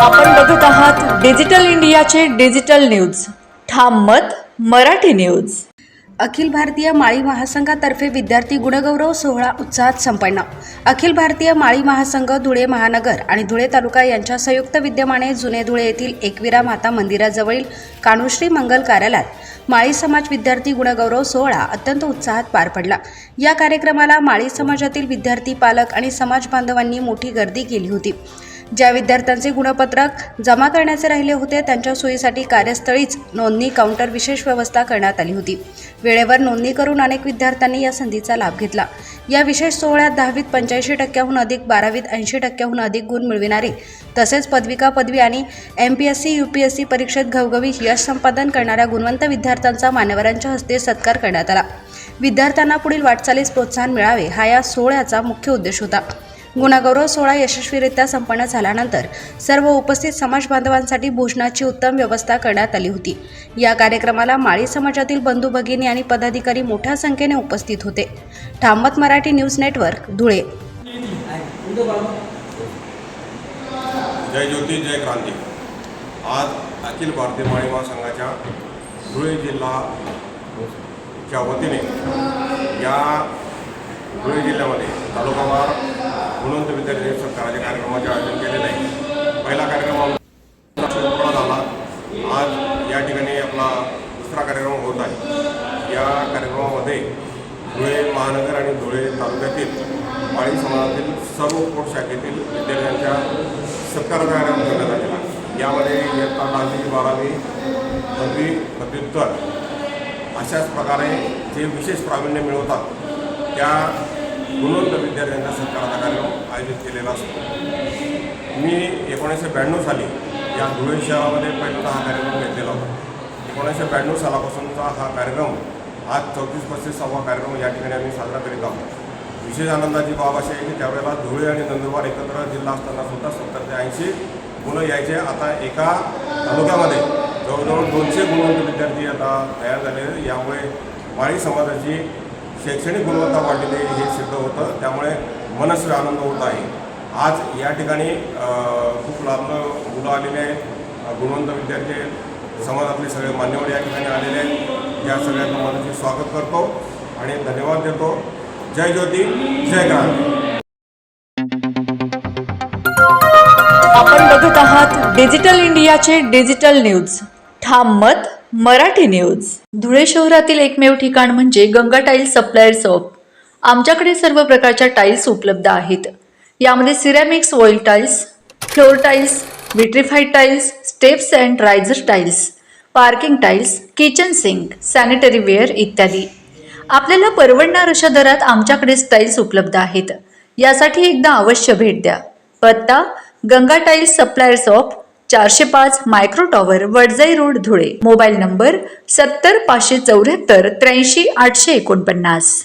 आपण बघत आहात डिजिटल इंडियाचे डिजिटल न्यूज. ठाम मत मराठी न्यूज. अखिल भारतीय माळी महासंघातर्फे विद्यार्थी गुणगौरव सोहळा उत्साहात संपन्न. अखिल भारतीय माळी महासंघ धुळे महानगर आणि धुळे तालुका यांच्या संयुक्त विद्यमाने जुने धुळे येथील एकविरा माता मंदिराजवळील कानुश्री मंगल कार्यालयात माळी समाज विद्यार्थी गुणगौरव सोहळा अत्यंत उत्साहात पार पडला. या कार्यक्रमाला माळी समाजातील विद्यार्थी, पालक आणि समाज बांधवांनी मोठी गर्दी केली होती. ज्या विद्यार्थ्यांचे गुणपत्रक जमा करण्याचे राहिले होते त्यांच्या सोयीसाठी कार्यस्थळीच नोंदणी काउंटर विशेष व्यवस्था करण्यात आली होती. वेळेवर नोंदणी करून अनेक विद्यार्थ्यांनी या संधीचा लाभ घेतला. या विशेष सोहळ्यात 10वीत 85% अधिक, 12वीत 80% अधिक गुण मिळविणारे तसेच पदविका, पदवी आणि MPSC UPSC परीक्षेत घवघवीत यश संपादन करणाऱ्या गुणवंत विद्यार्थ्यांचा मान्यवरांच्या हस्ते सत्कार करण्यात आला. विद्यार्थ्यांना पुढील वाटचालीस प्रोत्साहन मिळावे हा या सोहळ्याचा मुख्य उद्देश होता. गुणगौरव सोहळा यशस्वीरित्या संपन्न झाल्यानंतर सर्व उपस्थित समाज बांधवांसाठी भोजनाची उत्तम व्यवस्था करण्यात आली होती. या कार्यक्रमाला माळी समाजातील बंधू भगिनी आणि पदाधिकारी मोठ्या संख्येने उपस्थित होते. ठाम मत मराठी न्यूज नेटवर्क, धुळे. जय ज्योती जय क्रांती. आज अखिल भारतीय माळी महासंघाच्या धुळे जिल्हाच्या वतीने या धुळे जिल्ह्यामध्ये तालुकावार गुणवंत विद्यार्थी सत्काराच्या कार्यक्रमाचे आयोजन केलेले आहे. पहिला कार्यक्रम पूर्ण झाला. आज या ठिकाणी आपला दुसरा कार्यक्रम होत आहे. या कार्यक्रमामध्ये धुळे महानगर आणि धुळे तालुक्यातील माळी समाजातील सर्व पोट शाखेतील विद्यार्थ्यांच्या सत्काराचा कार्यक्रम करण्यात आलेला आहे. यामध्ये इयत्ता 10वी 12वी पदवी पदव्युत्तर अशाच प्रकारे जे विशेष प्रावीण्य मिळवतात त्या गुणवंत विद्यार्थ्यांच्या सत्काराचा कार्यक्रम आयोजित केलेला असतो. मी 1992 साली या धुळे शहरामध्ये पहिल्यांदा हा कार्यक्रम घेतलेला होता. 1992 सालापासूनचा हा कार्यक्रम आज 34-35वा कार्यक्रम या ठिकाणी आम्ही साजरा करीत आहोत. विशेष आनंदाची बाब अशी आहे की त्यावेळेला धुळे आणि नंदुरबार एकत्र जिल्हा असताना सुद्धा 70 ते 80 मुलं यायचे. आता एका तालुक्यामध्ये जवळजवळ 200 गुणवंत विद्यार्थी आता तयार झाले. यामुळे माळी समाजाची शैक्षणिक गुणवत्ता वाढलेली हे सिद्ध होतं. त्यामुळे मनस्वी आनंद होत आहे. आज या ठिकाणी खूप लांबून मुलं आलेले आहेत, गुणवंत विद्यार्थी आहेत, समाजातले सगळे मान्यवर या ठिकाणी आलेले आहेत. या सगळ्यांना मनाचे स्वागत करतो आणि धन्यवाद देतो. जय ज्योती जय क्रांती. आपण बघत आहात डिजिटल इंडियाचे डिजिटल न्यूज. ठाम मत मराठी न्यूज. धुळे शहरातील एकमेव ठिकाण म्हणजे गंगा टाइल्स सप्लायर शॉप. आमच्याकडे सर्व प्रकारच्या टाइल्स उपलब्ध आहेत. यामध्ये ceramics, oil tiles, floor tiles, vitrified tiles, steps and riser tiles, parking tiles, kitchen sink, sanitary ware इत्यादी. आपल्याला परवडणार अशा दरात आमच्याकडे टाइल्स उपलब्ध आहेत. यासाठी एकदा अवश्य भेट द्या. पत्ता Ganga tiles supplier shop, 405 micro tower, Wadjai road, Dhule. Mobile number 70 574 83 849.